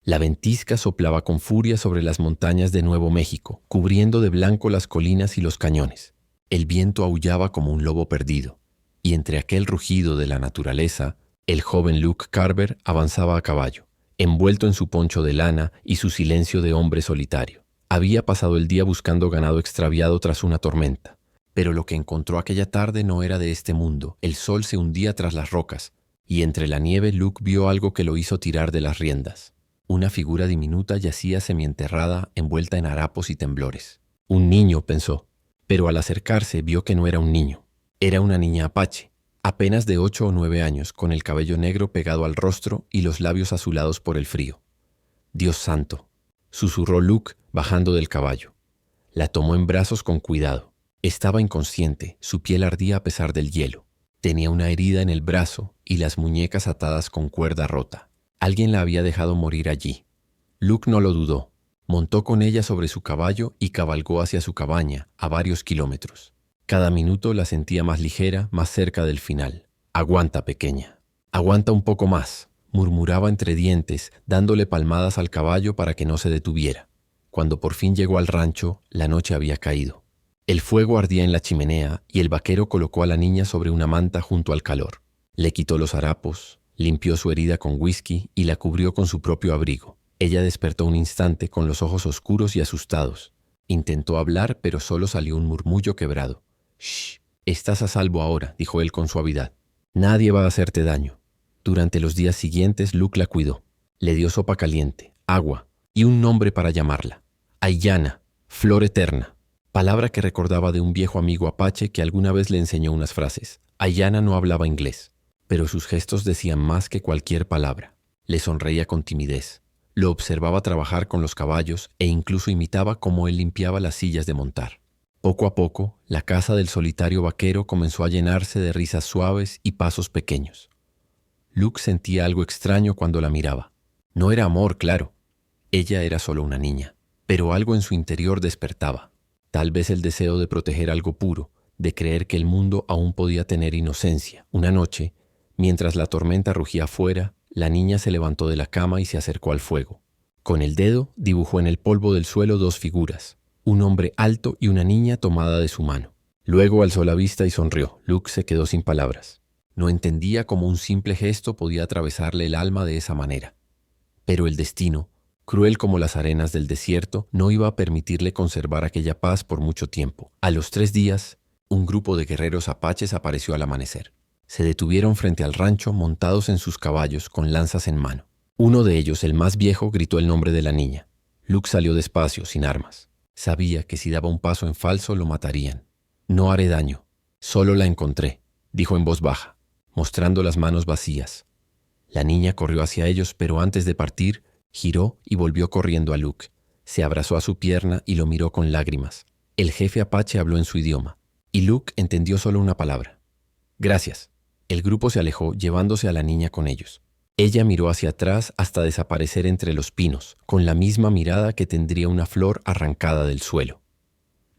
La ventisca soplaba con furia sobre las montañas de Nuevo México, cubriendo de blanco las colinas y los cañones. El viento aullaba como un lobo perdido, y entre aquel rugido de la naturaleza, el joven Luke Carver avanzaba a caballo, envuelto en su poncho de lana y su silencio de hombre solitario. Había pasado el día buscando ganado extraviado tras una tormenta, pero lo que encontró aquella tarde no era de este mundo. El sol se hundía tras las rocas, y entre la nieve Luke vio algo que lo hizo tirar de las riendas. Una figura diminuta yacía semienterrada, envuelta en harapos y temblores. Un niño, pensó, pero al acercarse vio que no era un niño. Era una niña apache, apenas de 8 o 9 años, con el cabello negro pegado al rostro y los labios azulados por el frío. «Dios santo», susurró Luke bajando del caballo. La tomó en brazos con cuidado. Estaba inconsciente, su piel ardía a pesar del hielo. Tenía una herida en el brazo y las muñecas atadas con cuerda rota. Alguien la había dejado morir allí. Luke no lo dudó. Montó con ella sobre su caballo y cabalgó hacia su cabaña, a varios kilómetros. Cada minuto la sentía más ligera, más cerca del final. «Aguanta, pequeña. Aguanta un poco más», murmuraba entre dientes, dándole palmadas al caballo para que no se detuviera. Cuando por fin llegó al rancho, la noche había caído. El fuego ardía en la chimenea y el vaquero colocó a la niña sobre una manta junto al calor. Le quitó los harapos, limpió su herida con whisky y la cubrió con su propio abrigo. Ella despertó un instante con los ojos oscuros y asustados. Intentó hablar, pero solo salió un murmullo quebrado. «Shh, estás a salvo ahora», dijo él con suavidad. «Nadie va a hacerte daño». Durante los días siguientes, Luke la cuidó. Le dio sopa caliente, agua y un nombre para llamarla. Aiyana, flor eterna. Palabra que recordaba de un viejo amigo apache que alguna vez le enseñó unas frases. Aiyana no hablaba inglés, pero sus gestos decían más que cualquier palabra. Le sonreía con timidez. Lo observaba trabajar con los caballos e incluso imitaba cómo él limpiaba las sillas de montar. Poco a poco, la casa del solitario vaquero comenzó a llenarse de risas suaves y pasos pequeños. Luke sentía algo extraño cuando la miraba. No era amor, claro. Ella era solo una niña, pero algo en su interior despertaba. Tal vez el deseo de proteger algo puro, de creer que el mundo aún podía tener inocencia. Una noche, mientras la tormenta rugía afuera, la niña se levantó de la cama y se acercó al fuego. Con el dedo dibujó en el polvo del suelo 2 figuras, un hombre alto y una niña tomada de su mano. Luego alzó la vista y sonrió. Luke se quedó sin palabras. No entendía cómo un simple gesto podía atravesarle el alma de esa manera. Pero el destino, cruel como las arenas del desierto, no iba a permitirle conservar aquella paz por mucho tiempo. A los 3 días, un grupo de guerreros apaches apareció al amanecer. Se detuvieron frente al rancho montados en sus caballos con lanzas en mano. Uno de ellos, el más viejo, gritó el nombre de la niña. Luke salió despacio, sin armas. Sabía que si daba un paso en falso lo matarían. «No haré daño. Solo la encontré», dijo en voz baja, mostrando las manos vacías. La niña corrió hacia ellos, pero antes de partir, giró y volvió corriendo a Luke. Se abrazó a su pierna y lo miró con lágrimas. El jefe apache habló en su idioma, y Luke entendió solo una palabra. «Gracias». El grupo se alejó, llevándose a la niña con ellos. Ella miró hacia atrás hasta desaparecer entre los pinos, con la misma mirada que tendría una flor arrancada del suelo.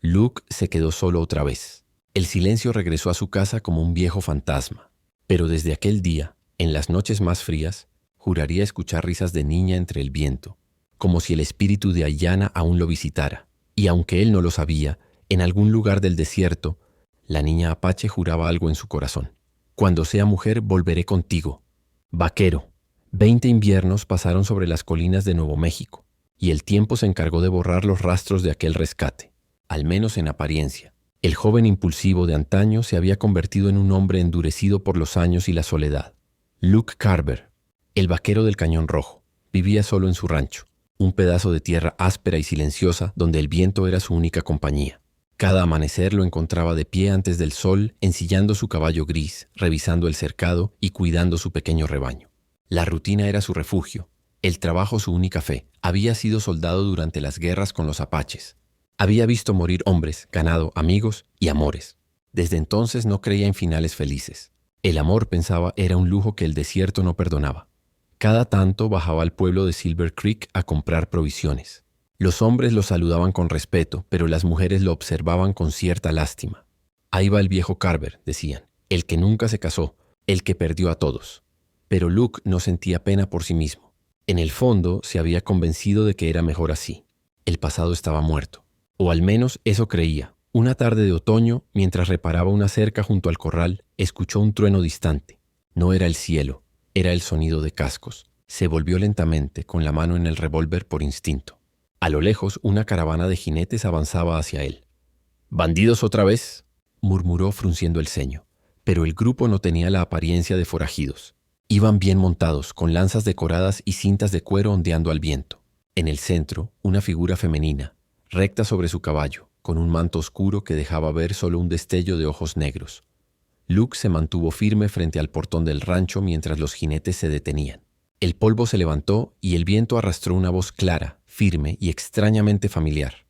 Luke se quedó solo otra vez. El silencio regresó a su casa como un viejo fantasma. Pero desde aquel día, en las noches más frías, juraría escuchar risas de niña entre el viento, como si el espíritu de Aiyana aún lo visitara. Y aunque él no lo sabía, en algún lugar del desierto, la niña apache juraba algo en su corazón. «Cuando sea mujer, volveré contigo. Vaquero». 20 inviernos pasaron sobre las colinas de Nuevo México, y el tiempo se encargó de borrar los rastros de aquel rescate, al menos en apariencia. El joven impulsivo de antaño se había convertido en un hombre endurecido por los años y la soledad. Luke Carver, el vaquero del Cañón Rojo, vivía solo en su rancho, un pedazo de tierra áspera y silenciosa donde el viento era su única compañía. Cada amanecer lo encontraba de pie antes del sol, ensillando su caballo gris, revisando el cercado y cuidando su pequeño rebaño. La rutina era su refugio, el trabajo su única fe. Había sido soldado durante las guerras con los apaches. Había visto morir hombres, ganado, amigos y amores. Desde entonces no creía en finales felices. El amor, pensaba, era un lujo que el desierto no perdonaba. Cada tanto bajaba al pueblo de Silver Creek a comprar provisiones. Los hombres lo saludaban con respeto, pero las mujeres lo observaban con cierta lástima. «Ahí va el viejo Carver», decían, «el que nunca se casó, el que perdió a todos». Pero Luke no sentía pena por sí mismo. En el fondo se había convencido de que era mejor así. El pasado estaba muerto. O al menos eso creía. Una tarde de otoño, mientras reparaba una cerca junto al corral, escuchó un trueno distante. No era el cielo, era el sonido de cascos. Se volvió lentamente, con la mano en el revólver por instinto. A lo lejos, una caravana de jinetes avanzaba hacia él. «¿Bandidos otra vez?», murmuró frunciendo el ceño. Pero el grupo no tenía la apariencia de forajidos. Iban bien montados, con lanzas decoradas y cintas de cuero ondeando al viento. En el centro, una figura femenina, recta sobre su caballo, con un manto oscuro que dejaba ver solo un destello de ojos negros. Luke se mantuvo firme frente al portón del rancho mientras los jinetes se detenían. El polvo se levantó y el viento arrastró una voz clara, firme y extrañamente familiar.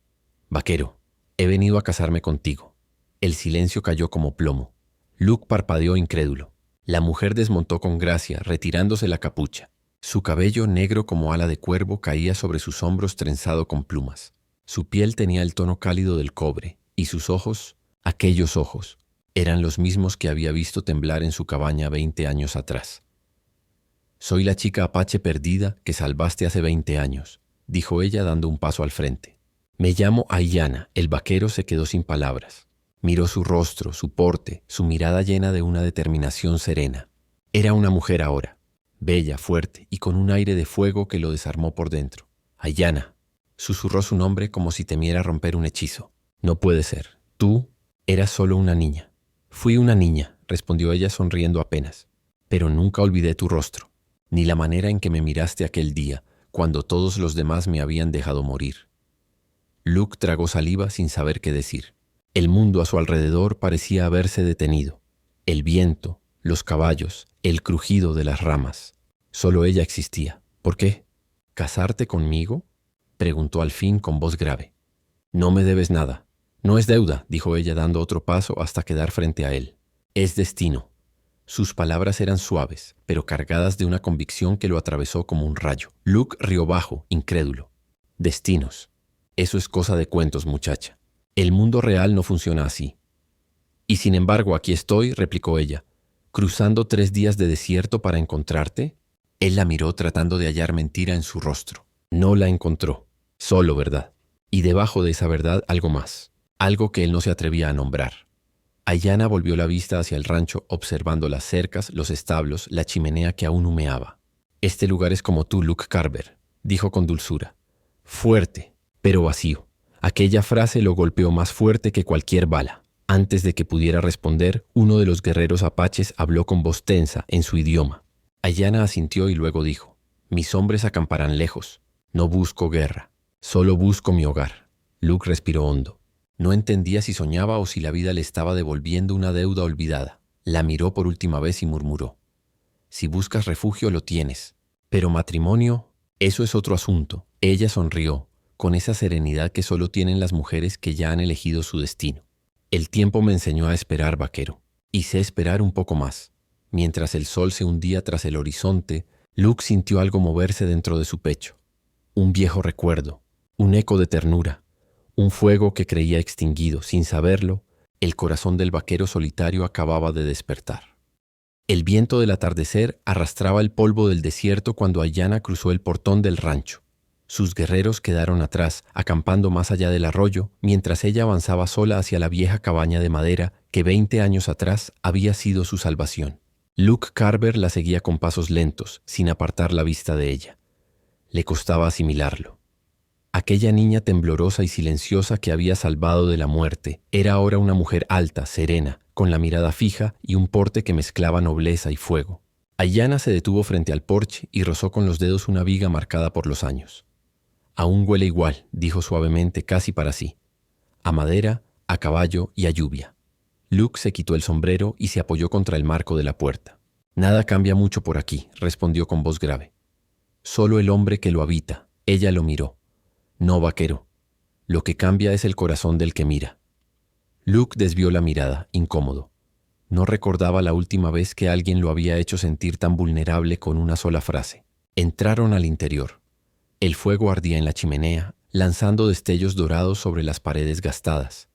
«Vaquero, he venido a casarme contigo». El silencio cayó como plomo. Luke parpadeó incrédulo. La mujer desmontó con gracia, retirándose la capucha. Su cabello, negro como ala de cuervo, caía sobre sus hombros trenzado con plumas. Su piel tenía el tono cálido del cobre, y sus ojos, aquellos ojos, eran los mismos que había visto temblar en su cabaña 20 años atrás. «Soy la chica apache perdida que salvaste hace 20 años», dijo ella dando un paso al frente. «Me llamo Aiyana». El vaquero se quedó sin palabras. Miró su rostro, su porte, su mirada llena de una determinación serena. Era una mujer ahora, bella, fuerte y con un aire de fuego que lo desarmó por dentro. «Aiyana», susurró su nombre como si temiera romper un hechizo. «No puede ser. Tú eras solo una niña». «Fui una niña», respondió ella sonriendo apenas. «Pero nunca olvidé tu rostro, ni la manera en que me miraste aquel día, cuando todos los demás me habían dejado morir». Luke tragó saliva sin saber qué decir. El mundo a su alrededor parecía haberse detenido. El viento, los caballos, el crujido de las ramas. Solo ella existía. «¿Por qué? ¿Casarte conmigo?», preguntó al fin con voz grave. «No me debes nada». «No es deuda», dijo ella dando otro paso hasta quedar frente a él. «Es destino». Sus palabras eran suaves, pero cargadas de una convicción que lo atravesó como un rayo. Luke rió bajo, incrédulo. «Destinos. Eso es cosa de cuentos, muchacha. El mundo real no funciona así». «Y sin embargo, aquí estoy», replicó ella, «cruzando 3 días de desierto para encontrarte». Él la miró tratando de hallar mentira en su rostro. No la encontró. Solo verdad. Y debajo de esa verdad algo más. Algo que él no se atrevía a nombrar. Aiyana volvió la vista hacia el rancho, observando las cercas, los establos, la chimenea que aún humeaba. «Este lugar es como tú, Luke Carver», dijo con dulzura. Fuerte, pero vacío. Aquella frase lo golpeó más fuerte que cualquier bala. Antes de que pudiera responder, uno de los guerreros apaches habló con voz tensa en su idioma. Aiyana asintió y luego dijo: «Mis hombres acamparán lejos. No busco guerra. Solo busco mi hogar». Luke respiró hondo. No entendía si soñaba o si la vida le estaba devolviendo una deuda olvidada. La miró por última vez y murmuró: «Si buscas refugio, lo tienes. Pero matrimonio, eso es otro asunto». Ella sonrió, con esa serenidad que solo tienen las mujeres que ya han elegido su destino. «El tiempo me enseñó a esperar, vaquero. Y sé esperar un poco más». Mientras el sol se hundía tras el horizonte, Luke sintió algo moverse dentro de su pecho. Un viejo recuerdo, un eco de ternura. Un fuego que creía extinguido. Sin saberlo, el corazón del vaquero solitario acababa de despertar. El viento del atardecer arrastraba el polvo del desierto cuando Aiyana cruzó el portón del rancho. Sus guerreros quedaron atrás, acampando más allá del arroyo, mientras ella avanzaba sola hacia la vieja cabaña de madera que 20 años atrás había sido su salvación. Luke Carver la seguía con pasos lentos, sin apartar la vista de ella. Le costaba asimilarlo. Aquella niña temblorosa y silenciosa que había salvado de la muerte era ahora una mujer alta, serena, con la mirada fija y un porte que mezclaba nobleza y fuego. Aiyana se detuvo frente al porche y rozó con los dedos una viga marcada por los años. «Aún huele igual», dijo suavemente, casi para sí. «A madera, a caballo y a lluvia». Luke se quitó el sombrero y se apoyó contra el marco de la puerta. «Nada cambia mucho por aquí», respondió con voz grave. «Solo el hombre que lo habita». Ella lo miró. «No, vaquero. Lo que cambia es el corazón del que mira». Luke desvió la mirada, incómodo. No recordaba la última vez que alguien lo había hecho sentir tan vulnerable con una sola frase. Entraron al interior. El fuego ardía en la chimenea, lanzando destellos dorados sobre las paredes gastadas,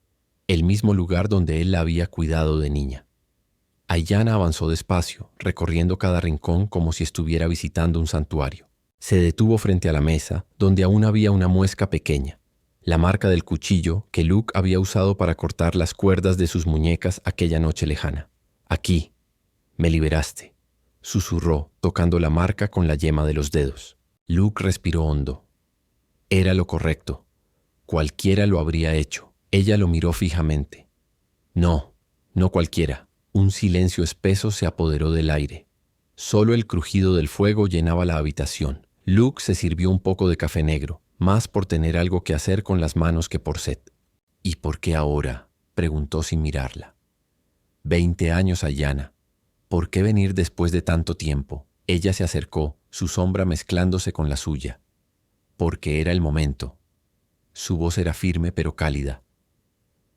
el mismo lugar donde él la había cuidado de niña. Aiyana avanzó despacio, recorriendo cada rincón como si estuviera visitando un santuario. Se detuvo frente a la mesa, donde aún había una muesca pequeña, la marca del cuchillo que Luke había usado para cortar las cuerdas de sus muñecas aquella noche lejana. «Aquí, me liberaste», susurró, tocando la marca con la yema de los dedos. Luke respiró hondo. Era lo correcto. Cualquiera lo habría hecho. Ella lo miró fijamente. No, no cualquiera. Un silencio espeso se apoderó del aire. Solo el crujido del fuego llenaba la habitación. Luke se sirvió un poco de café negro, más por tener algo que hacer con las manos que por sed. «¿Y por qué ahora?», preguntó sin mirarla. 20 años, Ayanna. ¿Por qué venir después de tanto tiempo? Ella se acercó, su sombra mezclándose con la suya. Porque era el momento. Su voz era firme pero cálida.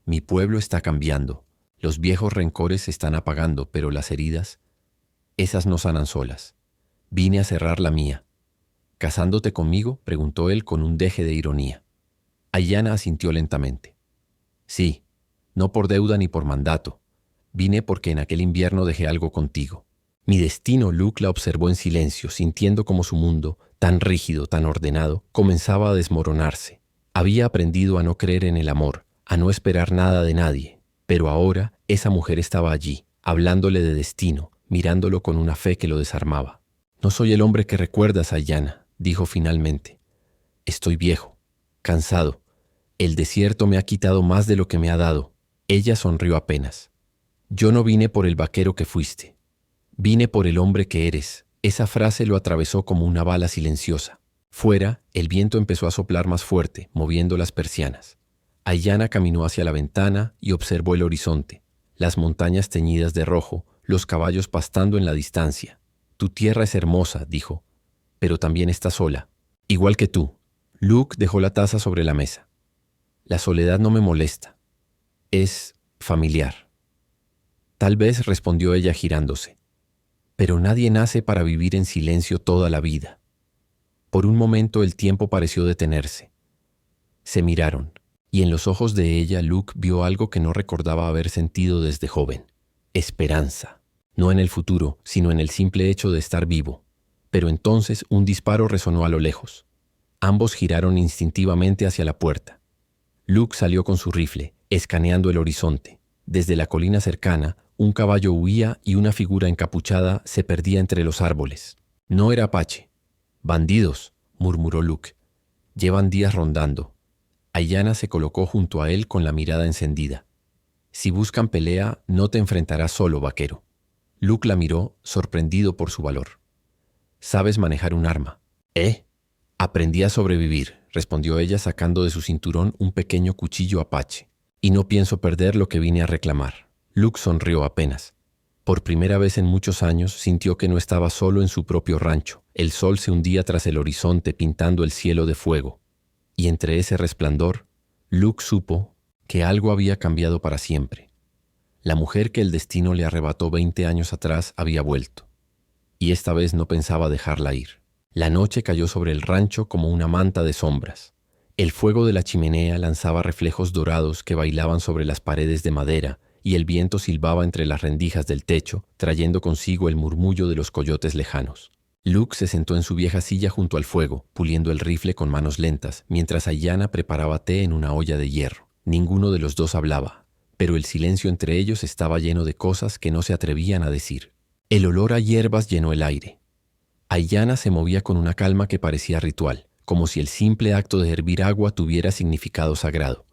«Mi pueblo está cambiando. Los viejos rencores se están apagando, pero las heridas, esas no sanan solas. Vine a cerrar la mía». «¿Casándote conmigo?», preguntó él con un deje de ironía. Ayanna asintió lentamente. «Sí, no por deuda ni por mandato. Vine porque en aquel invierno dejé algo contigo». Mi destino. Luke la observó en silencio, sintiendo como su mundo, tan rígido, tan ordenado, comenzaba a desmoronarse. Había aprendido a no creer en el amor, a no esperar nada de nadie, pero ahora esa mujer estaba allí, hablándole de destino, mirándolo con una fe que lo desarmaba. «No soy el hombre que recuerdas, Ayanna», dijo finalmente. «Estoy viejo, cansado. El desierto me ha quitado más de lo que me ha dado». Ella sonrió apenas. «Yo no vine por el vaquero que fuiste. Vine por el hombre que eres». Esa frase lo atravesó como una bala silenciosa. Fuera, el viento empezó a soplar más fuerte, moviendo las persianas. Ayanna caminó hacia la ventana y observó el horizonte, las montañas teñidas de rojo, los caballos pastando en la distancia. «Tu tierra es hermosa», dijo, «pero también está sola, igual que tú». Luke dejó la taza sobre la mesa. «La soledad no me molesta. Es familiar». «Tal vez», respondió ella girándose. «Pero nadie nace para vivir en silencio toda la vida». Por un momento el tiempo pareció detenerse. Se miraron, y en los ojos de ella Luke vio algo que no recordaba haber sentido desde joven. Esperanza. No en el futuro, sino en el simple hecho de estar vivo. Pero entonces un disparo resonó a lo lejos. Ambos giraron instintivamente hacia la puerta. Luke salió con su rifle, escaneando el horizonte. Desde la colina cercana, un caballo huía y una figura encapuchada se perdía entre los árboles. No era Apache. «Bandidos», murmuró Luke. «Llevan días rondando». Ayanna se colocó junto a él con la mirada encendida. «Si buscan pelea, no te enfrentarás solo, vaquero». Luke la miró, sorprendido por su valor. «Sabes manejar un arma». «¿Eh?» «Aprendí a sobrevivir», respondió ella sacando de su cinturón un pequeño cuchillo Apache. «Y no pienso perder lo que vine a reclamar». Luke sonrió apenas. Por primera vez en muchos años sintió que no estaba solo en su propio rancho. El sol se hundía tras el horizonte pintando el cielo de fuego. Y entre ese resplandor, Luke supo que algo había cambiado para siempre. La mujer que el destino le arrebató 20 años atrás había vuelto. Y esta vez no pensaba dejarla ir. La noche cayó sobre el rancho como una manta de sombras. El fuego de la chimenea lanzaba reflejos dorados que bailaban sobre las paredes de madera, y el viento silbaba entre las rendijas del techo, trayendo consigo el murmullo de los coyotes lejanos. Luke se sentó en su vieja silla junto al fuego, puliendo el rifle con manos lentas, mientras Ayanna preparaba té en una olla de hierro. Ninguno de los dos hablaba, pero el silencio entre ellos estaba lleno de cosas que no se atrevían a decir. El olor a hierbas llenó el aire. Ayanna se movía con una calma que parecía ritual, como si el simple acto de hervir agua tuviera significado sagrado.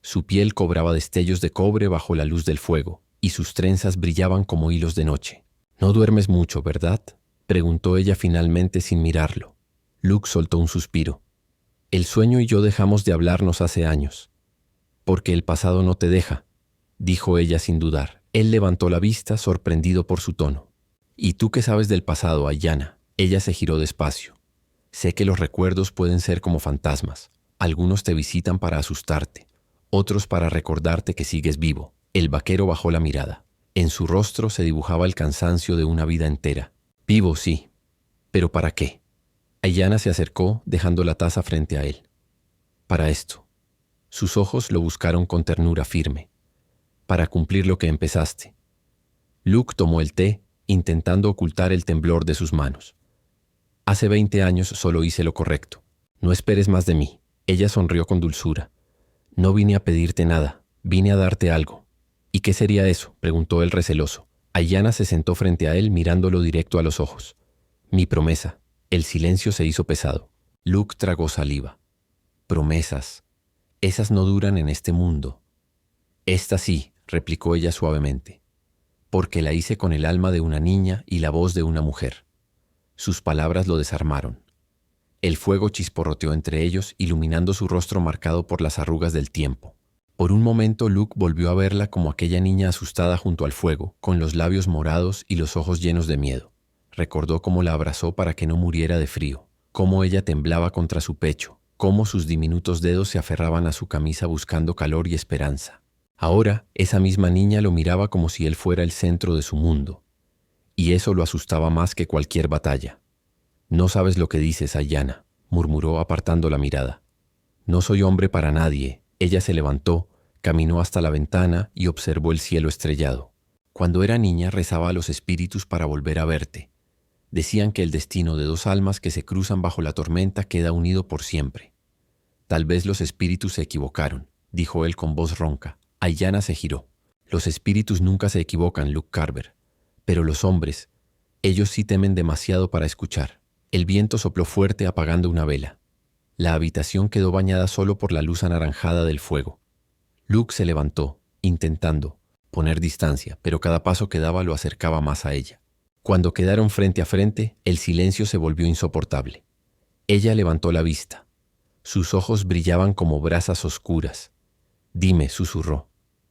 Su piel cobraba destellos de cobre bajo la luz del fuego, y sus trenzas brillaban como hilos de noche. «No duermes mucho, ¿verdad?», preguntó ella finalmente sin mirarlo. Luke soltó un suspiro. «El sueño y yo dejamos de hablarnos hace años». «Porque el pasado no te deja», dijo ella sin dudar. Él levantó la vista, sorprendido por su tono. «¿Y tú qué sabes del pasado, Ayanna?». Ella se giró despacio. «Sé que los recuerdos pueden ser como fantasmas. Algunos te visitan para asustarte, otros para recordarte que sigues vivo». El vaquero bajó la mirada. En su rostro se dibujaba el cansancio de una vida entera. «Vivo, sí. ¿Pero para qué?». Ayanna se acercó, dejando la taza frente a él. «Para esto». Sus ojos lo buscaron con ternura firme. «Para cumplir lo que empezaste». Luke tomó el té, intentando ocultar el temblor de sus manos. Hace 20 años solo hice lo correcto. No esperes más de mí. Ella sonrió con dulzura. No vine a pedirte nada, vine a darte algo. ¿Y qué sería eso?, preguntó él receloso. Ayanna se sentó frente a él mirándolo directo a los ojos. Mi promesa. El silencio se hizo pesado. Luke tragó saliva. Promesas. Esas no duran en este mundo. Esta sí, replicó ella suavemente, porque la hice con el alma de una niña y la voz de una mujer. Sus palabras lo desarmaron. El fuego chisporroteó entre ellos, iluminando su rostro marcado por las arrugas del tiempo. Por un momento Luke volvió a verla como aquella niña asustada junto al fuego, con los labios morados y los ojos llenos de miedo. Recordó cómo la abrazó para que no muriera de frío, cómo ella temblaba contra su pecho, cómo sus diminutos dedos se aferraban a su camisa buscando calor y esperanza. Ahora, esa misma niña lo miraba como si él fuera el centro de su mundo, y eso lo asustaba más que cualquier batalla. No sabes lo que dices, Ayanna, murmuró apartando la mirada. No soy hombre para nadie. Ella se levantó, caminó hasta la ventana y observó el cielo estrellado. Cuando era niña rezaba a los espíritus para volver a verte. Decían que el destino de dos almas que se cruzan bajo la tormenta queda unido por siempre. Tal vez los espíritus se equivocaron, dijo él con voz ronca. Ayanna se giró. Los espíritus nunca se equivocan, Luke Carver. Pero los hombres, ellos sí temen demasiado para escuchar. El viento sopló fuerte apagando una vela. La habitación quedó bañada solo por la luz anaranjada del fuego. Luke se levantó, intentando poner distancia, pero cada paso que daba lo acercaba más a ella. Cuando quedaron frente a frente, el silencio se volvió insoportable. Ella levantó la vista. Sus ojos brillaban como brasas oscuras. Dime, susurró.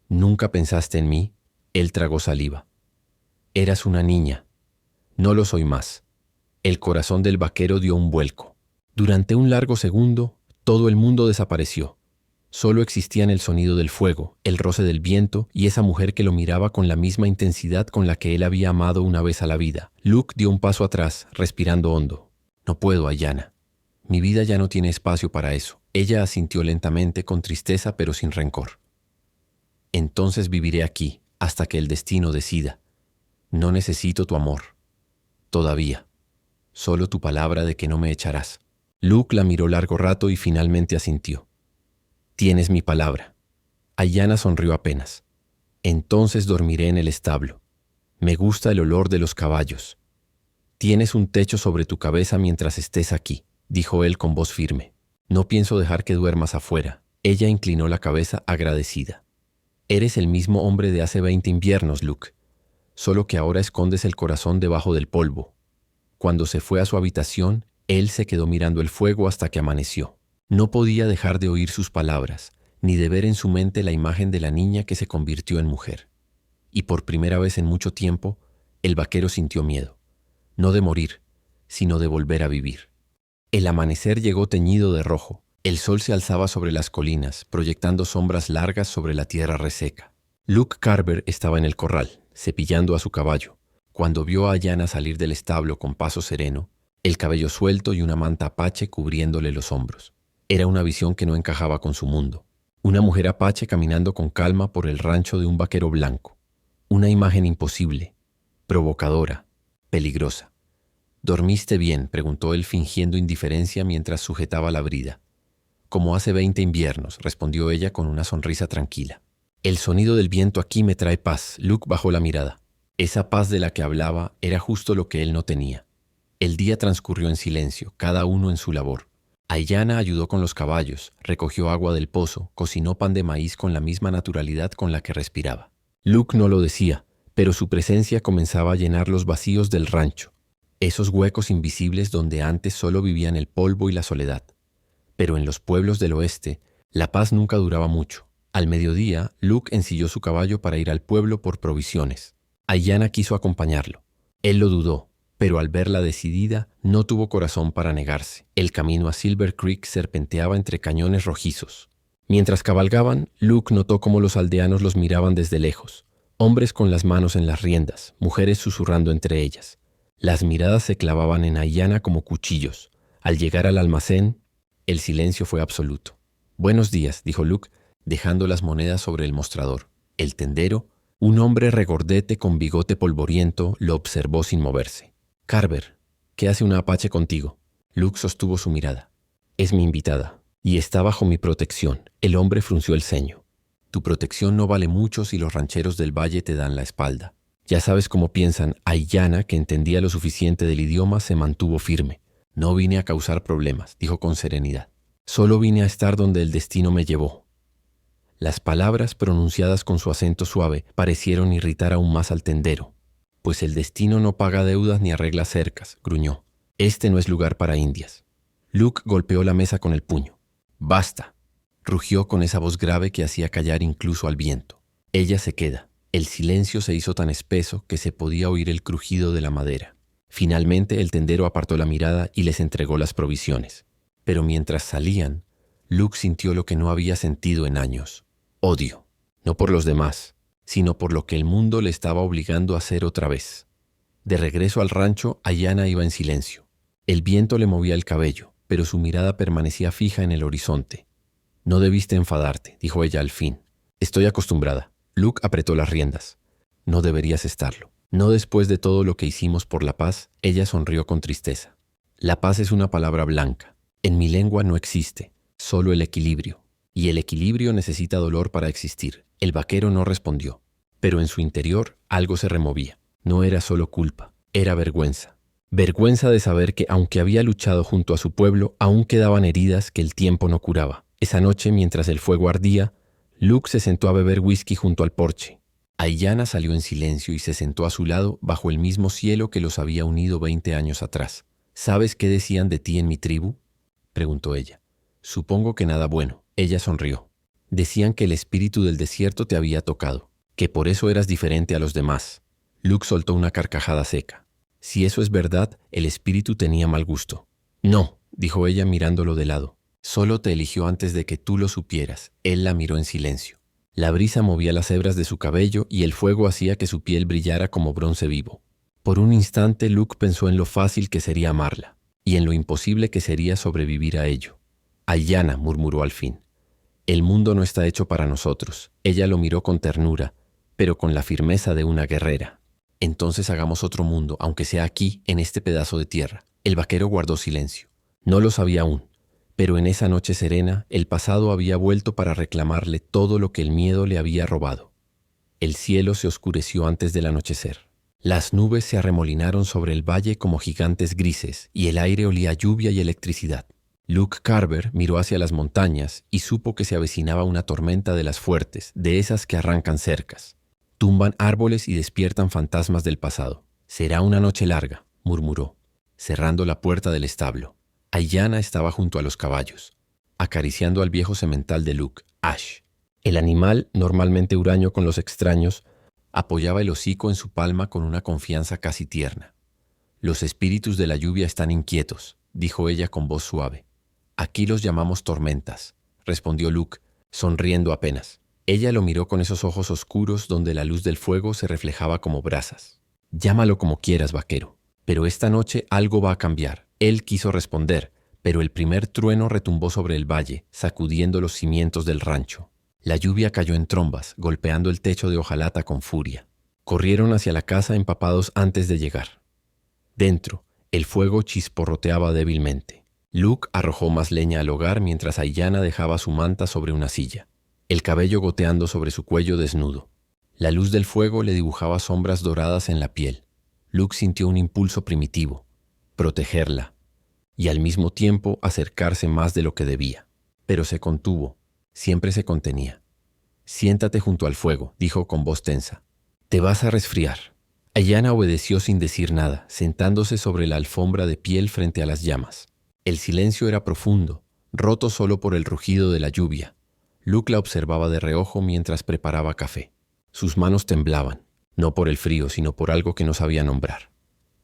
¿Nunca pensaste en mí? Él tragó saliva. Eras una niña. No lo soy más. El corazón del vaquero dio un vuelco. Durante un largo segundo, todo el mundo desapareció. Solo existían el sonido del fuego, el roce del viento y esa mujer que lo miraba con la misma intensidad con la que él había amado una vez a la vida. Luke dio un paso atrás, respirando hondo. No puedo, Ayanna. Mi vida ya no tiene espacio para eso. Ella asintió lentamente, con tristeza pero sin rencor. Entonces viviré aquí, hasta que el destino decida. No necesito tu amor. Todavía. Solo tu palabra de que no me echarás. Luke la miró largo rato y finalmente asintió. Tienes mi palabra. Ayanna sonrió apenas. Entonces dormiré en el establo. Me gusta el olor de los caballos. Tienes un techo sobre tu cabeza mientras estés aquí, dijo él con voz firme. No pienso dejar que duermas afuera. Ella inclinó la cabeza agradecida. Eres el mismo hombre de hace 20 inviernos, Luke. Solo que ahora escondes el corazón debajo del polvo. Cuando se fue a su habitación, él se quedó mirando el fuego hasta que amaneció. No podía dejar de oír sus palabras, ni de ver en su mente la imagen de la niña que se convirtió en mujer. Y por primera vez en mucho tiempo, el vaquero sintió miedo. No de morir, sino de volver a vivir. El amanecer llegó teñido de rojo. El sol se alzaba sobre las colinas, proyectando sombras largas sobre la tierra reseca. Luke Carver estaba en el corral, cepillando a su caballo, cuando vio a Ayanna salir del establo con paso sereno, el cabello suelto y una manta apache cubriéndole los hombros. Era una visión que no encajaba con su mundo. Una mujer apache caminando con calma por el rancho de un vaquero blanco. Una imagen imposible, provocadora, peligrosa. ¿Dormiste bien?, preguntó él fingiendo indiferencia mientras sujetaba la brida. Como hace 20 inviernos, respondió ella con una sonrisa tranquila. El sonido del viento aquí me trae paz. Luke bajó la mirada. Esa paz de la que hablaba era justo lo que él no tenía. El día transcurrió en silencio, cada uno en su labor. Ayanna ayudó con los caballos, recogió agua del pozo, cocinó pan de maíz con la misma naturalidad con la que respiraba. Luke no lo decía, pero su presencia comenzaba a llenar los vacíos del rancho, esos huecos invisibles donde antes solo vivían el polvo y la soledad. Pero en los pueblos del oeste, la paz nunca duraba mucho. Al mediodía, Luke ensilló su caballo para ir al pueblo por provisiones. Ayanna quiso acompañarlo. Él lo dudó, pero al verla decidida, no tuvo corazón para negarse. El camino a Silver Creek serpenteaba entre cañones rojizos. Mientras cabalgaban, Luke notó cómo los aldeanos los miraban desde lejos. Hombres con las manos en las riendas, mujeres susurrando entre ellas. Las miradas se clavaban en Ayanna como cuchillos. Al llegar al almacén, el silencio fue absoluto. «Buenos días», dijo Luke, dejando las monedas sobre el mostrador. El tendero, un hombre regordete con bigote polvoriento, lo observó sin moverse. «Carver, ¿Qué hace una apache contigo? Luke sostuvo su mirada. Es mi invitada, y está bajo mi protección. El hombre frunció el ceño. Tu protección no vale mucho si los rancheros del valle te dan la espalda. Ya sabes cómo piensan. Aiyana, que entendía lo suficiente del idioma, se mantuvo firme. No vine a causar problemas, dijo con serenidad. Solo vine a estar donde el destino me llevó. Las palabras, pronunciadas con su acento suave, parecieron irritar aún más al tendero. Pues el destino no paga deudas ni arregla cercas, gruñó. Este no es lugar para indias. Luke golpeó la mesa con el puño. Basta, rugió con esa voz grave que hacía callar incluso al viento. Ella se queda. El silencio se hizo tan espeso que se podía oír el crujido de la madera. Finalmente el tendero apartó la mirada y les entregó las provisiones. Pero mientras salían, Luke sintió lo que no había sentido en años. Odio, no por los demás, sino por lo que el mundo le estaba obligando a hacer otra vez. De regreso al rancho, Aiyana iba en silencio. El viento le movía el cabello, pero su mirada permanecía fija en el horizonte. No debiste enfadarte, dijo ella al fin. Estoy acostumbrada. Luke apretó las riendas. No deberías estarlo. No después de todo lo que hicimos por la paz, ella sonrió con tristeza. La paz es una palabra blanca. En mi lengua no existe, solo el equilibrio. Y el equilibrio necesita dolor para existir. El vaquero no respondió, pero en su interior algo se removía. No era solo culpa, era vergüenza. Vergüenza de saber que, aunque había luchado junto a su pueblo, aún quedaban heridas que el tiempo no curaba. Esa noche, mientras el fuego ardía, Luke se sentó a beber whisky junto al porche. Aiyana salió en silencio y se sentó a su lado bajo el mismo cielo que los había unido 20 años atrás. ¿Sabes qué decían de ti en mi tribu?, preguntó ella. Supongo que nada bueno. Ella sonrió. Decían que el espíritu del desierto te había tocado, que por eso eras diferente a los demás. Luke soltó una carcajada seca. Si eso es verdad, el espíritu tenía mal gusto. No, dijo ella mirándolo de lado. Solo te eligió antes de que tú lo supieras. Él la miró en silencio. La brisa movía las hebras de su cabello y el fuego hacía que su piel brillara como bronce vivo. Por un instante Luke pensó en lo fácil que sería amarla y en lo imposible que sería sobrevivir a ello. Aiyana, murmuró al fin. El mundo no está hecho para nosotros. Ella lo miró con ternura, pero con la firmeza de una guerrera. Entonces hagamos otro mundo, aunque sea aquí, en este pedazo de tierra. El vaquero guardó silencio. No lo sabía aún, pero en esa noche serena, el pasado había vuelto para reclamarle todo lo que el miedo le había robado. El cielo se oscureció antes del anochecer. Las nubes se arremolinaron sobre el valle como gigantes grises y el aire olía a lluvia y electricidad. Luke Carver miró hacia las montañas y supo que se avecinaba una tormenta de las fuertes, de esas que arrancan cercas. Tumban árboles y despiertan fantasmas del pasado. Será una noche larga, murmuró, cerrando la puerta del establo. Aiyana estaba junto a los caballos, acariciando al viejo semental de Luke, Ash. El animal, normalmente huraño con los extraños, apoyaba el hocico en su palma con una confianza casi tierna. Los espíritus de la lluvia están inquietos, dijo ella con voz suave. Aquí los llamamos tormentas, respondió Luke, sonriendo apenas. Ella lo miró con esos ojos oscuros donde la luz del fuego se reflejaba como brasas. Llámalo como quieras, vaquero, pero esta noche algo va a cambiar. Él quiso responder, pero el primer trueno retumbó sobre el valle, sacudiendo los cimientos del rancho. La lluvia cayó en trombas, golpeando el techo de hojalata con furia. Corrieron hacia la casa empapados antes de llegar. Dentro, el fuego chisporroteaba débilmente. Luke arrojó más leña al hogar mientras Aiyana dejaba su manta sobre una silla, el cabello goteando sobre su cuello desnudo. La luz del fuego le dibujaba sombras doradas en la piel. Luke sintió un impulso primitivo, protegerla, y al mismo tiempo acercarse más de lo que debía. Pero se contuvo, siempre se contenía. Siéntate junto al fuego, dijo con voz tensa. Te vas a resfriar. Aiyana obedeció sin decir nada, sentándose sobre la alfombra de piel frente a las llamas. El silencio era profundo, roto solo por el rugido de la lluvia. Luke la observaba de reojo mientras preparaba café. Sus manos temblaban, no por el frío, sino por algo que no sabía nombrar.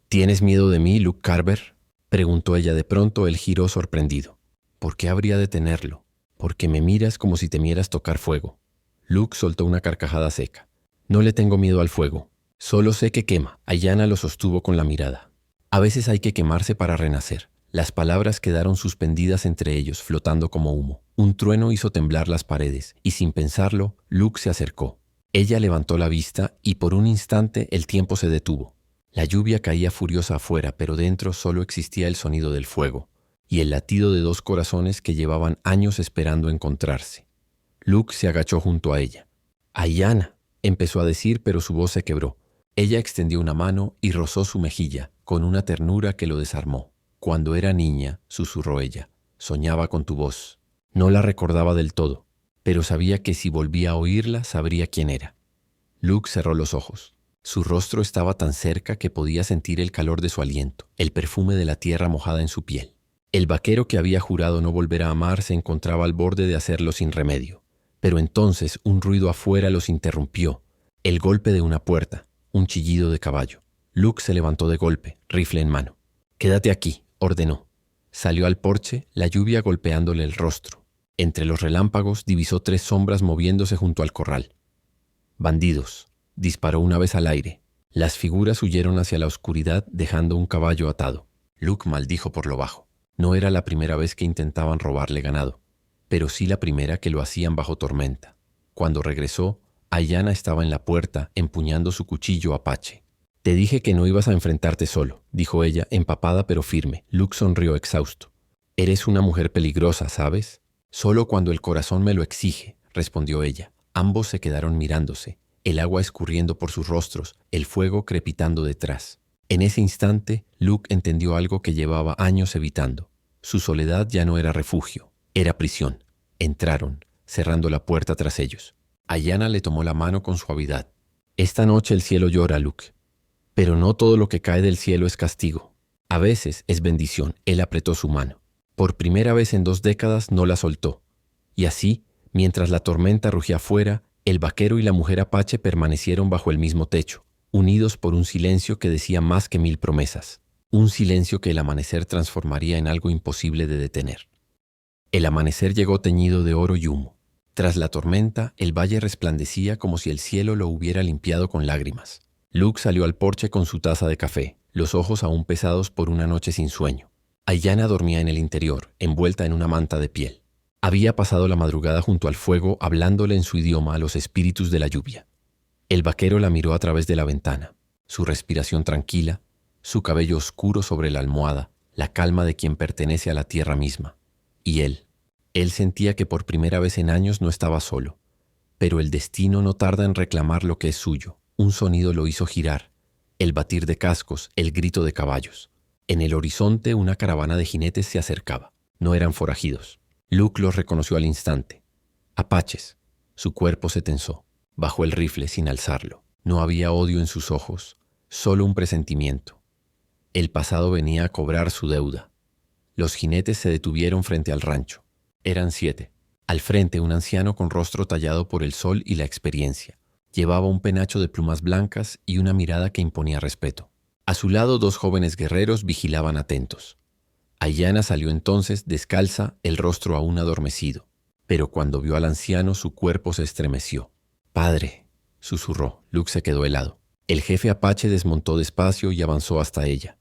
¿Tienes miedo de mí, Luke Carver?, preguntó ella de pronto. Él giró sorprendido. ¿Por qué habría de tenerlo? Porque me miras como si temieras tocar fuego. Luke soltó una carcajada seca. No le tengo miedo al fuego. Solo sé que quema. Aiyana lo sostuvo con la mirada. A veces hay que quemarse para renacer. Las palabras quedaron suspendidas entre ellos, flotando como humo. Un trueno hizo temblar las paredes, y sin pensarlo, Luke se acercó. Ella levantó la vista y por un instante el tiempo se detuvo. La lluvia caía furiosa afuera, pero dentro solo existía el sonido del fuego y el latido de dos corazones que llevaban años esperando encontrarse. Luke se agachó junto a ella. «Ayanna», empezó a decir, pero su voz se quebró. Ella extendió una mano y rozó su mejilla, con una ternura que lo desarmó. «Cuando era niña», susurró ella, «soñaba con tu voz». No la recordaba del todo, pero sabía que si volvía a oírla, sabría quién era. Luke cerró los ojos. Su rostro estaba tan cerca que podía sentir el calor de su aliento, el perfume de la tierra mojada en su piel. El vaquero que había jurado no volver a amar se encontraba al borde de hacerlo sin remedio. Pero entonces un ruido afuera los interrumpió. El golpe de una puerta, un chillido de caballo. Luke se levantó de golpe, rifle en mano. «Quédate aquí», ordenó. Salió al porche, la lluvia golpeándole el rostro. Entre los relámpagos divisó 3 sombras moviéndose junto al corral. «Bandidos», disparó una vez al aire. Las figuras huyeron hacia la oscuridad dejando un caballo atado. Luke maldijo por lo bajo. No era la primera vez que intentaban robarle ganado, pero sí la primera que lo hacían bajo tormenta. Cuando regresó, Ayanna estaba en la puerta empuñando su cuchillo apache. «Te dije que no ibas a enfrentarte solo», dijo ella, empapada pero firme. Luke sonrió exhausto. «Eres una mujer peligrosa, ¿sabes?» «Solo cuando el corazón me lo exige», respondió ella. Ambos se quedaron mirándose, el agua escurriendo por sus rostros, el fuego crepitando detrás. En ese instante, Luke entendió algo que llevaba años evitando. Su soledad ya no era refugio, era prisión. Entraron, cerrando la puerta tras ellos. Ayanna le tomó la mano con suavidad. «Esta noche el cielo llora, Luke. Pero no todo lo que cae del cielo es castigo. A veces es bendición». Él apretó su mano. Por primera vez en 2 décadas no la soltó. Y así, mientras la tormenta rugía afuera, el vaquero y la mujer apache permanecieron bajo el mismo techo, unidos por un silencio que decía más que 1000 promesas. Un silencio que el amanecer transformaría en algo imposible de detener. El amanecer llegó teñido de oro y humo. Tras la tormenta, el valle resplandecía como si el cielo lo hubiera limpiado con lágrimas. Luke salió al porche con su taza de café, los ojos aún pesados por una noche sin sueño. Ayanna dormía en el interior, envuelta en una manta de piel. Había pasado la madrugada junto al fuego, hablándole en su idioma a los espíritus de la lluvia. El vaquero la miró a través de la ventana, su respiración tranquila, su cabello oscuro sobre la almohada, la calma de quien pertenece a la tierra misma. Y él sentía que por primera vez en años no estaba solo. Pero el destino no tarda en reclamar lo que es suyo. Un sonido lo hizo girar, el batir de cascos, el grito de caballos. En el horizonte una caravana de jinetes se acercaba. No eran forajidos. Luke los reconoció al instante. Apaches. Su cuerpo se tensó. Bajó el rifle sin alzarlo. No había odio en sus ojos, solo un presentimiento. El pasado venía a cobrar su deuda. Los jinetes se detuvieron frente al rancho. Eran 7. Al frente un anciano con rostro tallado por el sol y la experiencia. Llevaba un penacho de plumas blancas y una mirada que imponía respeto. A su lado 2 jóvenes guerreros vigilaban atentos. Ayanna salió entonces descalza, el rostro aún adormecido. Pero cuando vio al anciano su cuerpo se estremeció. «Padre», susurró. Luke se quedó helado. El jefe apache desmontó despacio y avanzó hasta ella.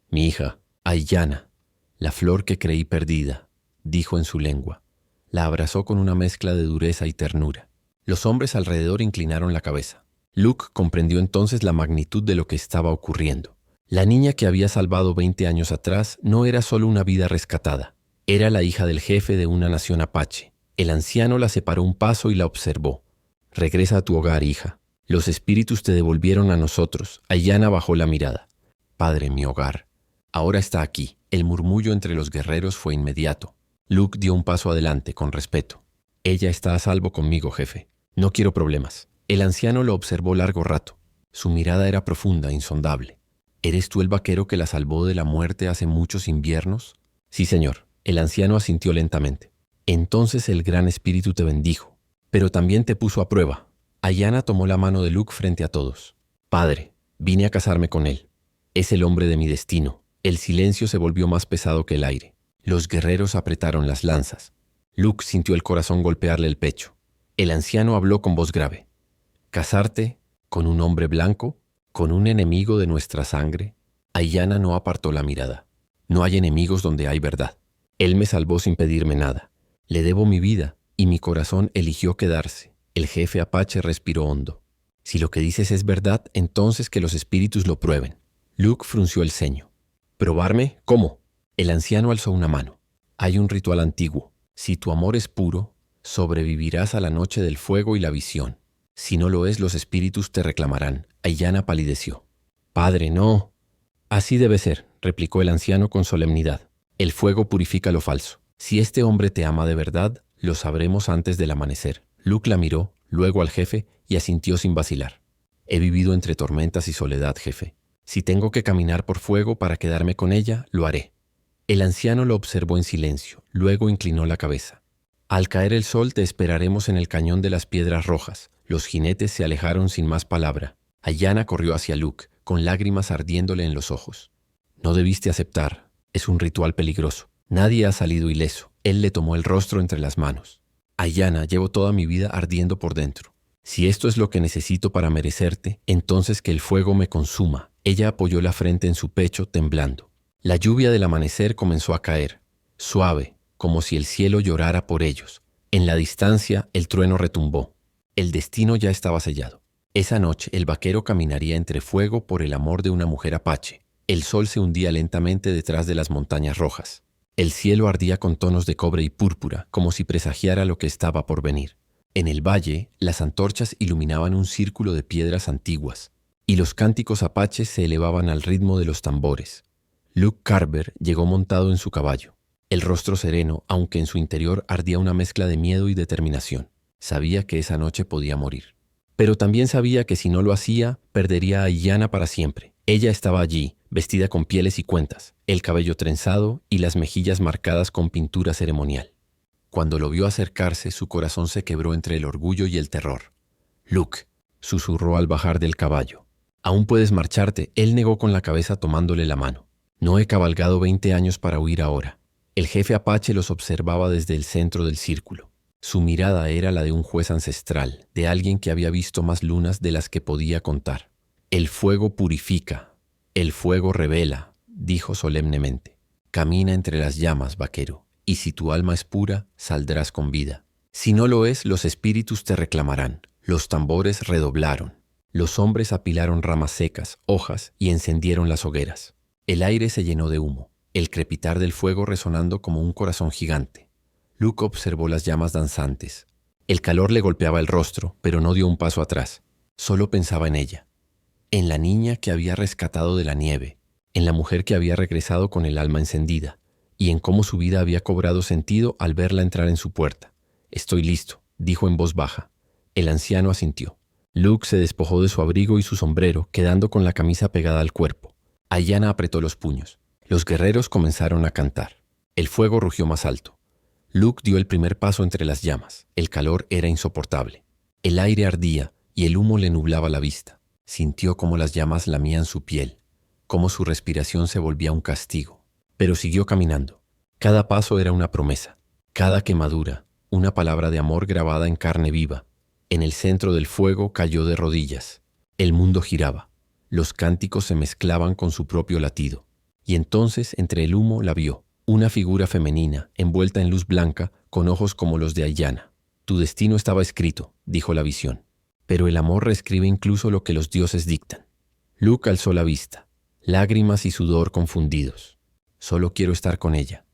«Mi hija, Ayanna, la flor que creí perdida», dijo en su lengua. La abrazó con una mezcla de dureza y ternura. Los hombres alrededor inclinaron la cabeza. Luke comprendió entonces la magnitud de lo que estaba ocurriendo. La niña que había salvado 20 años atrás no era solo una vida rescatada. Era la hija del jefe de una nación apache. El anciano la separó un paso y la observó. «Regresa a tu hogar, hija. Los espíritus te devolvieron a nosotros». Ayanna bajó la mirada. «Padre, mi hogar. Ahora está aquí». El murmullo entre los guerreros fue inmediato. Luke dio un paso adelante, con respeto. «Ella está a salvo conmigo, jefe. No quiero problemas». El anciano lo observó largo rato. Su mirada era profunda, insondable. «¿Eres tú el vaquero que la salvó de la muerte hace muchos inviernos?» «Sí, señor». El anciano asintió lentamente. «Entonces el gran espíritu te bendijo, pero también te puso a prueba». Ayanna tomó la mano de Luke frente a todos. «Padre, vine a casarme con él. Es el hombre de mi destino». El silencio se volvió más pesado que el aire. Los guerreros apretaron las lanzas. Luke sintió el corazón golpearle el pecho. El anciano habló con voz grave. «¿Casarte con un hombre blanco? ¿Con un enemigo de nuestra sangre?» Ayanna no apartó la mirada. «No hay enemigos donde hay verdad. Él me salvó sin pedirme nada. Le debo mi vida y mi corazón eligió quedarse». El jefe apache respiró hondo. «Si lo que dices es verdad, entonces que los espíritus lo prueben». Luke frunció el ceño. ¿Probarme? ¿Cómo? El anciano alzó una mano. Hay un ritual antiguo. Si tu amor es puro, sobrevivirás a la noche del fuego y la visión. Si no lo es, los espíritus te reclamarán. Aiyana palideció. Padre, no. Así debe ser, replicó el anciano con solemnidad. El fuego purifica lo falso. Si este hombre te ama de verdad, lo sabremos antes del amanecer. Luke la miró, luego al jefe, y asintió sin vacilar. He vivido entre tormentas y soledad, jefe. Si tengo que caminar por fuego para quedarme con ella, lo haré. El anciano lo observó en silencio, luego inclinó la cabeza. Al caer el sol te esperaremos en el cañón de las Piedras Rojas. Los jinetes se alejaron sin más palabra. Aiyana corrió hacia Luke, con lágrimas ardiéndole en los ojos. No debiste aceptar. Es un ritual peligroso. Nadie ha salido ileso. Él le tomó el rostro entre las manos. Aiyana, llevo toda mi vida ardiendo por dentro. Si esto es lo que necesito para merecerte, entonces que el fuego me consuma. Ella apoyó la frente en su pecho, temblando. La lluvia del amanecer comenzó a caer, suave, como si el cielo llorara por ellos. En la distancia, el trueno retumbó. El destino ya estaba sellado. Esa noche, el vaquero caminaría entre fuego por el amor de una mujer apache. El sol se hundía lentamente detrás de las montañas rojas. El cielo ardía con tonos de cobre y púrpura, como si presagiara lo que estaba por venir. En el valle, las antorchas iluminaban un círculo de piedras antiguas, y los cánticos apaches se elevaban al ritmo de los tambores. Luke Carver llegó montado en su caballo, el rostro sereno, aunque en su interior ardía una mezcla de miedo y determinación. Sabía que esa noche podía morir. Pero también sabía que si no lo hacía, perdería a Aiyana para siempre. Ella estaba allí, vestida con pieles y cuentas, el cabello trenzado y las mejillas marcadas con pintura ceremonial. Cuando lo vio acercarse, su corazón se quebró entre el orgullo y el terror. «Luke», susurró al bajar del caballo. «Aún puedes marcharte», él negó con la cabeza tomándole la mano. «No he cabalgado 20 años para huir ahora». El jefe apache los observaba desde el centro del círculo. Su mirada era la de un juez ancestral, de alguien que había visto más lunas de las que podía contar. «El fuego purifica, el fuego revela», dijo solemnemente. «Camina entre las llamas, vaquero, y si tu alma es pura, saldrás con vida. Si no lo es, los espíritus te reclamarán». Los tambores redoblaron. Los hombres apilaron ramas secas, hojas y encendieron las hogueras. El aire se llenó de humo, el crepitar del fuego resonando como un corazón gigante. Luke observó las llamas danzantes. El calor le golpeaba el rostro, pero no dio un paso atrás. Solo pensaba en ella, en la niña que había rescatado de la nieve, en la mujer que había regresado con el alma encendida, y en cómo su vida había cobrado sentido al verla entrar en su puerta. «Estoy listo», dijo en voz baja. El anciano asintió. Luke se despojó de su abrigo y su sombrero, quedando con la camisa pegada al cuerpo. Aiyana apretó los puños. Los guerreros comenzaron a cantar. El fuego rugió más alto. Luke dio el primer paso entre las llamas. El calor era insoportable. El aire ardía y el humo le nublaba la vista. Sintió cómo las llamas lamían su piel, cómo su respiración se volvía un castigo. Pero siguió caminando. Cada paso era una promesa. Cada quemadura, una palabra de amor grabada en carne viva. En el centro del fuego cayó de rodillas. El mundo giraba. Los cánticos se mezclaban con su propio latido. Y entonces, entre el humo, la vio. Una figura femenina, envuelta en luz blanca, con ojos como los de Aiyana. «Tu destino estaba escrito», dijo la visión. «Pero el amor reescribe incluso lo que los dioses dictan». Luke alzó la vista. Lágrimas y sudor confundidos. «Solo quiero estar con ella».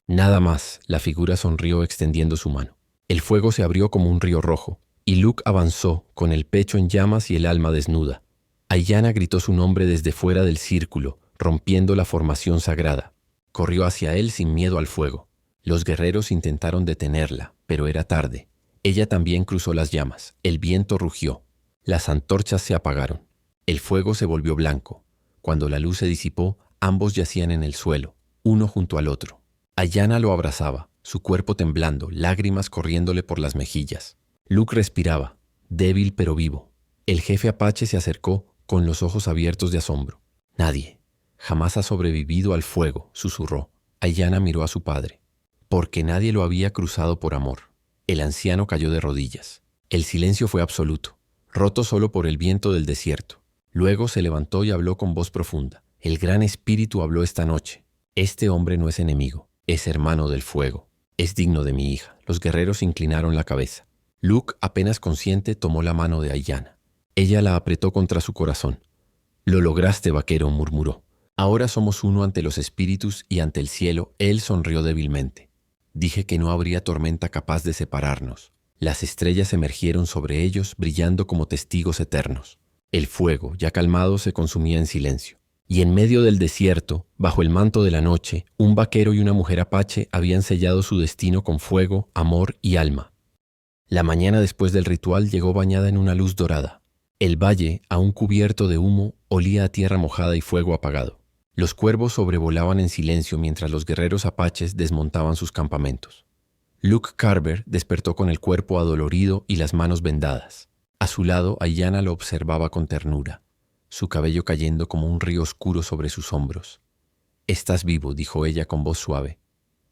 «Nada más», la figura sonrió extendiendo su mano. El fuego se abrió como un río rojo. Y Luke avanzó, con el pecho en llamas y el alma desnuda. Aiyana gritó su nombre desde fuera del círculo, rompiendo la formación sagrada. Corrió hacia él sin miedo al fuego. Los guerreros intentaron detenerla, pero era tarde. Ella también cruzó las llamas. El viento rugió. Las antorchas se apagaron. El fuego se volvió blanco. Cuando la luz se disipó, ambos yacían en el suelo, uno junto al otro. Aiyana lo abrazaba, su cuerpo temblando, lágrimas corriéndole por las mejillas. Luke respiraba, débil pero vivo. El jefe apache se acercó con los ojos abiertos de asombro. «Nadie jamás ha sobrevivido al fuego», susurró. Aiyana miró a su padre. Porque nadie lo había cruzado por amor. El anciano cayó de rodillas. El silencio fue absoluto, roto solo por el viento del desierto. Luego se levantó y habló con voz profunda. «El gran espíritu habló esta noche. Este hombre no es enemigo, es hermano del fuego. Es digno de mi hija». Los guerreros inclinaron la cabeza. Luke, apenas consciente, tomó la mano de Aiyana. Ella la apretó contra su corazón. Lo lograste, vaquero, murmuró. Ahora somos uno ante los espíritus y ante el cielo. Él sonrió débilmente. Dije que no habría tormenta capaz de separarnos. Las estrellas emergieron sobre ellos, brillando como testigos eternos. El fuego, ya calmado, se consumía en silencio. Y en medio del desierto, bajo el manto de la noche, un vaquero y una mujer apache habían sellado su destino con fuego, amor y alma. La mañana después del ritual llegó bañada en una luz dorada. El valle, aún cubierto de humo, olía a tierra mojada y fuego apagado. Los cuervos sobrevolaban en silencio mientras los guerreros apaches desmontaban sus campamentos. Luke Carver despertó con el cuerpo adolorido y las manos vendadas. A su lado, Ayanna lo observaba con ternura, su cabello cayendo como un río oscuro sobre sus hombros. «Estás vivo», dijo ella con voz suave.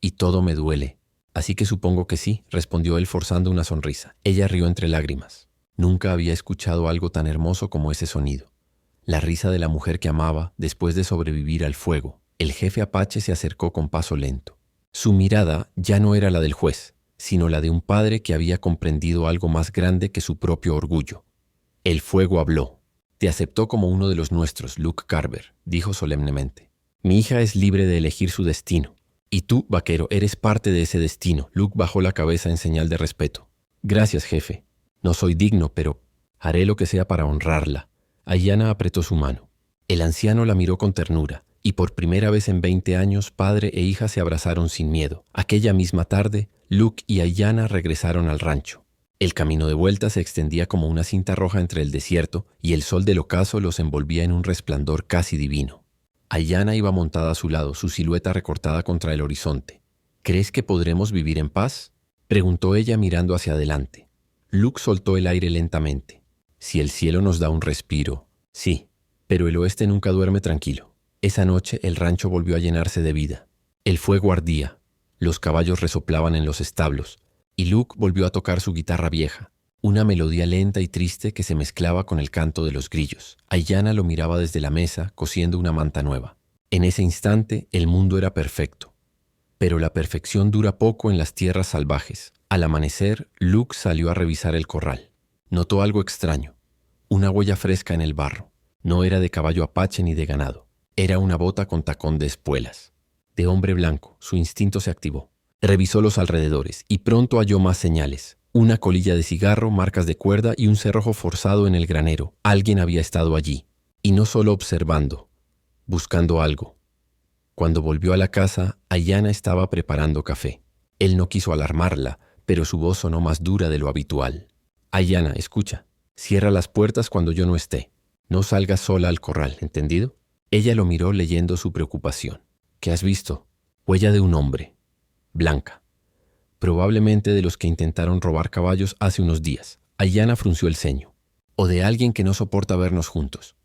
«Y todo me duele». «Así que supongo que sí», respondió él forzando una sonrisa. Ella rió entre lágrimas. Nunca había escuchado algo tan hermoso como ese sonido. La risa de la mujer que amaba después de sobrevivir al fuego. El jefe apache se acercó con paso lento. Su mirada ya no era la del juez, sino la de un padre que había comprendido algo más grande que su propio orgullo. El fuego habló. «Te aceptó como uno de los nuestros, Luke Carver», dijo solemnemente. «Mi hija es libre de elegir su destino. Y tú, vaquero, eres parte de ese destino». Luke bajó la cabeza en señal de respeto. «Gracias, jefe. No soy digno, pero haré lo que sea para honrarla». Ayanna apretó su mano. El anciano la miró con ternura, y por primera vez en 20 años padre e hija se abrazaron sin miedo. Aquella misma tarde, Luke y Ayanna regresaron al rancho. El camino de vuelta se extendía como una cinta roja entre el desierto, y el sol del ocaso los envolvía en un resplandor casi divino. Ayanna iba montada a su lado, su silueta recortada contra el horizonte. «¿Crees que podremos vivir en paz?», preguntó ella mirando hacia adelante. Luke soltó el aire lentamente. «Si el cielo nos da un respiro, sí, pero el oeste nunca duerme tranquilo». Esa noche el rancho volvió a llenarse de vida. El fuego ardía, los caballos resoplaban en los establos, y Luke volvió a tocar su guitarra vieja, una melodía lenta y triste que se mezclaba con el canto de los grillos. Ayanna lo miraba desde la mesa, cosiendo una manta nueva. En ese instante el mundo era perfecto. Pero la perfección dura poco en las tierras salvajes. Al amanecer, Luke salió a revisar el corral. Notó algo extraño, una huella fresca en el barro. No era de caballo apache ni de ganado. Era una bota con tacón de espuelas. De hombre blanco, su instinto se activó. Revisó los alrededores y pronto halló más señales. Una colilla de cigarro, marcas de cuerda y un cerrojo forzado en el granero. Alguien había estado allí. Y no solo observando, buscando algo. Cuando volvió a la casa, Ayanna estaba preparando café. Él no quiso alarmarla, pero su voz sonó más dura de lo habitual. «Ayanna, escucha. Cierra las puertas cuando yo no esté. No salgas sola al corral, ¿entendido?» Ella lo miró leyendo su preocupación. «¿Qué has visto?» «Huella de un hombre. Blanca. Probablemente de los que intentaron robar caballos hace unos días». Ayanna frunció el ceño. «O de alguien que no soporta vernos juntos».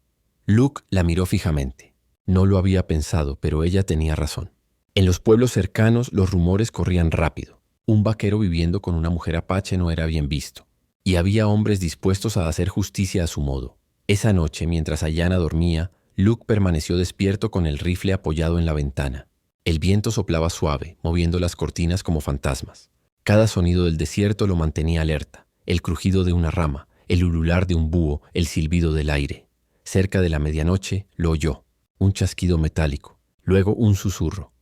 Luke la miró fijamente. No lo había pensado, pero ella tenía razón. En los pueblos cercanos los rumores corrían rápido. Un vaquero viviendo con una mujer apache no era bien visto. Y había hombres dispuestos a hacer justicia a su modo. Esa noche, mientras Ayanna dormía, Luke permaneció despierto con el rifle apoyado en la ventana. El viento soplaba suave, moviendo las cortinas como fantasmas. Cada sonido del desierto lo mantenía alerta. El crujido de una rama, el ulular de un búho, el silbido del aire. Cerca de la medianoche lo oyó. Un chasquido metálico, luego un susurro.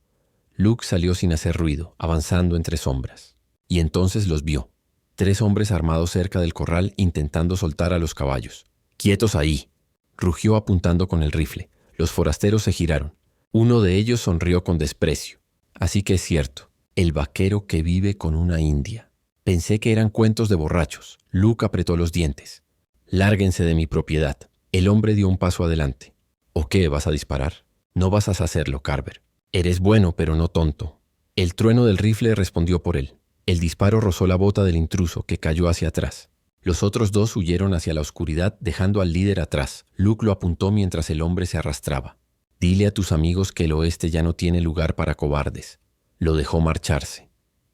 Luke salió sin hacer ruido, avanzando entre sombras. Y entonces los vio. 3 hombres armados cerca del corral intentando soltar a los caballos. «¡Quietos ahí!», rugió apuntando con el rifle. Los forasteros se giraron. Uno de ellos sonrió con desprecio. «Así que es cierto, el vaquero que vive con una india. Pensé que eran cuentos de borrachos». Luke apretó los dientes. «Lárguense de mi propiedad». El hombre dio un paso adelante. «¿O qué, vas a disparar?» «No vas a hacerlo, Carver. Eres bueno, pero no tonto». El trueno del rifle respondió por él. El disparo rozó la bota del intruso, que cayó hacia atrás. Los otros 2 huyeron hacia la oscuridad, dejando al líder atrás. Luke lo apuntó mientras el hombre se arrastraba. «Dile a tus amigos que el oeste ya no tiene lugar para cobardes». Lo dejó marcharse.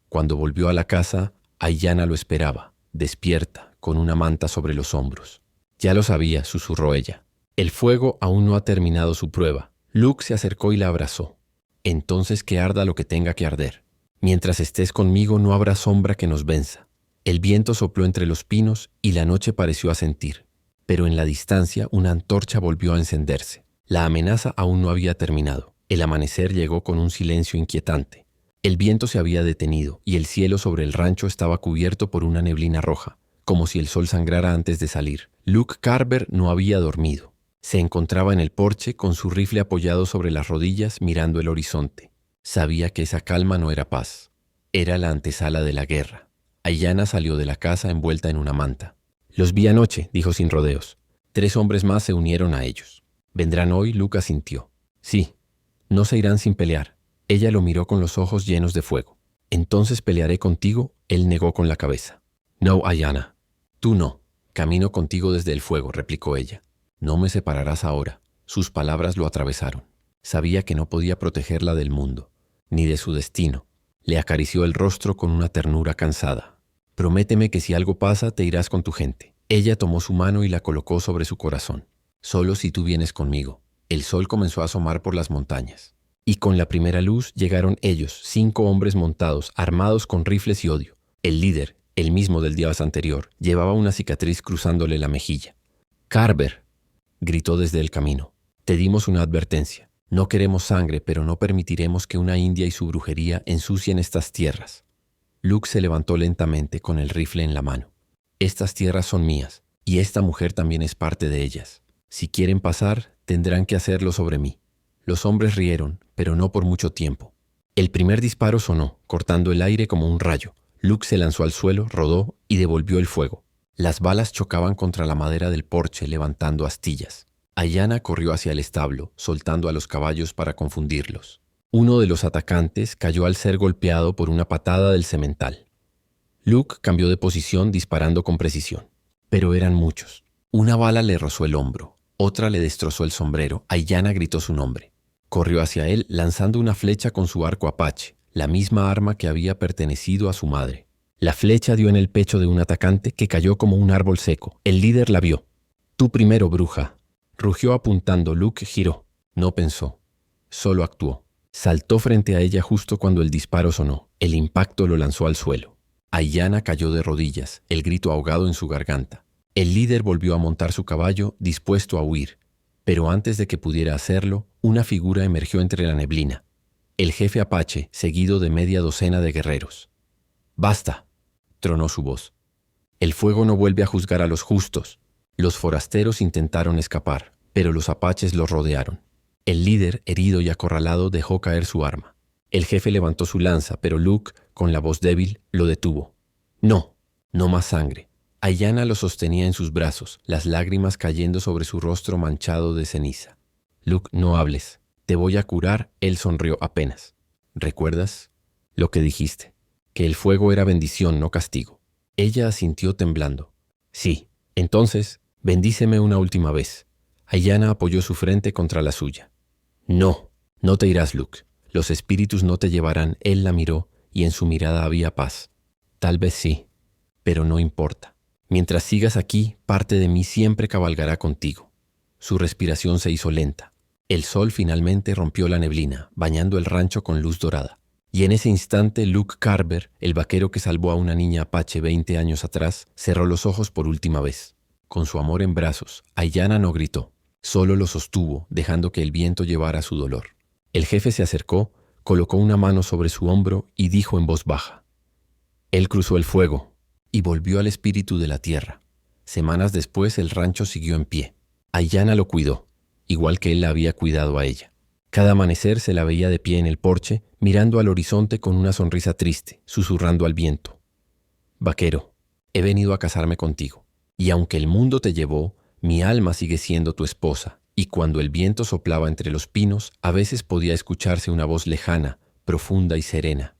Cuando volvió a la casa, Ayanna lo esperaba, despierta, con una manta sobre los hombros. «Ya lo sabía», susurró ella. «El fuego aún no ha terminado su prueba». Luke se acercó y la abrazó. «Entonces que arda lo que tenga que arder. Mientras estés conmigo no habrá sombra que nos venza». El viento sopló entre los pinos y la noche pareció asentir. pero en la distancia una antorcha volvió a encenderse. La amenaza aún no había terminado. El amanecer llegó con un silencio inquietante. El viento se había detenido y el cielo sobre el rancho estaba cubierto por una neblina roja, como si el sol sangrara antes de salir. Luke Carver no había dormido. Se encontraba en el porche con su rifle apoyado sobre las rodillas mirando el horizonte. Sabía que esa calma no era paz. Era la antesala de la guerra. Ayanna salió de la casa envuelta en una manta. «Los vi anoche», dijo sin rodeos. 3 hombres más se unieron a ellos. «¿Vendrán hoy?», Luke asintió. «Sí. No se irán sin pelear». Ella lo miró con los ojos llenos de fuego. «¿Entonces pelearé contigo?», él negó con la cabeza. «No, Ayanna. Tú no. Camino contigo desde el fuego», replicó ella. «No me separarás ahora». Sus palabras lo atravesaron. Sabía que no podía protegerla del mundo, ni de su destino. Le acarició el rostro con una ternura cansada. «Prométeme que si algo pasa te irás con tu gente». Ella tomó su mano y la colocó sobre su corazón. «Solo si tú vienes conmigo». El sol comenzó a asomar por las montañas. Y con la primera luz llegaron ellos, 5 hombres montados, armados con rifles y odio. El líder, el mismo del día anterior, llevaba una cicatriz cruzándole la mejilla. «Carver», gritó desde el camino, «te dimos una advertencia. No queremos sangre, pero no permitiremos que una india y su brujería ensucien estas tierras». Luke se levantó lentamente con el rifle en la mano. «Estas tierras son mías, y esta mujer también es parte de ellas. Si quieren pasar, tendrán que hacerlo sobre mí». Los hombres rieron, pero no por mucho tiempo. El primer disparo sonó, cortando el aire como un rayo. Luke se lanzó al suelo, rodó y devolvió el fuego. Las balas chocaban contra la madera del porche, levantando astillas. Ayanna corrió hacia el establo, soltando a los caballos para confundirlos. Uno de los atacantes cayó al ser golpeado por una patada del semental. Luke cambió de posición disparando con precisión. Pero eran muchos. Una bala le rozó el hombro, otra le destrozó el sombrero. Ayanna gritó su nombre. Corrió hacia él lanzando una flecha con su arco apache, la misma arma que había pertenecido a su madre. La flecha dio en el pecho de un atacante que cayó como un árbol seco. El líder la vio. «Tú primero, bruja», rugió apuntando. Luke giró. No pensó. Solo actuó. Saltó frente a ella justo cuando el disparo sonó. El impacto lo lanzó al suelo. Ayanna cayó de rodillas, el grito ahogado en su garganta. El líder volvió a montar su caballo, dispuesto a huir. Pero antes de que pudiera hacerlo, una figura emergió entre la neblina. El jefe apache, seguido de media docena de guerreros. «Basta», tronó su voz. «El fuego no vuelve a juzgar a los justos». Los forasteros intentaron escapar, pero los apaches los rodearon. El líder, herido y acorralado, dejó caer su arma. El jefe levantó su lanza, pero Luke, con la voz débil, lo detuvo. «No, no más sangre». Ayanna lo sostenía en sus brazos, las lágrimas cayendo sobre su rostro manchado de ceniza. «Luke, no hables. Te voy a curar», él sonrió apenas. «¿Recuerdas lo que dijiste? Que el fuego era bendición, no castigo». Ella asintió temblando. «Sí, entonces, bendíceme una última vez». Ayanna apoyó su frente contra la suya. «No, no te irás, Luke. Los espíritus no te llevarán». Él la miró y en su mirada había paz. «Tal vez sí, pero no importa. Mientras sigas aquí, parte de mí siempre cabalgará contigo». Su respiración se hizo lenta. El sol finalmente rompió la neblina, bañando el rancho con luz dorada. Y en ese instante Luke Carver, el vaquero que salvó a una niña apache 20 años atrás, cerró los ojos por última vez. Con su amor en brazos, Ayanna no gritó. Solo lo sostuvo, dejando que el viento llevara su dolor. El jefe se acercó, colocó una mano sobre su hombro y dijo en voz baja. Él cruzó el fuego y volvió al espíritu de la tierra. Semanas después el rancho siguió en pie. Ayanna lo cuidó, igual que él la había cuidado a ella. Cada amanecer se la veía de pie en el porche, mirando al horizonte con una sonrisa triste, susurrando al viento. «Vaquero, he venido a casarme contigo, y aunque el mundo te llevó, mi alma sigue siendo tu esposa». Y cuando el viento soplaba entre los pinos, a veces podía escucharse una voz lejana, profunda y serena.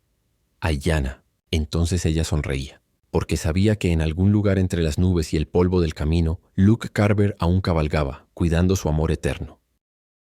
«Ayanna». Entonces ella sonreía, porque sabía que en algún lugar entre las nubes y el polvo del camino, Luke Carver aún cabalgaba, cuidando su amor eterno.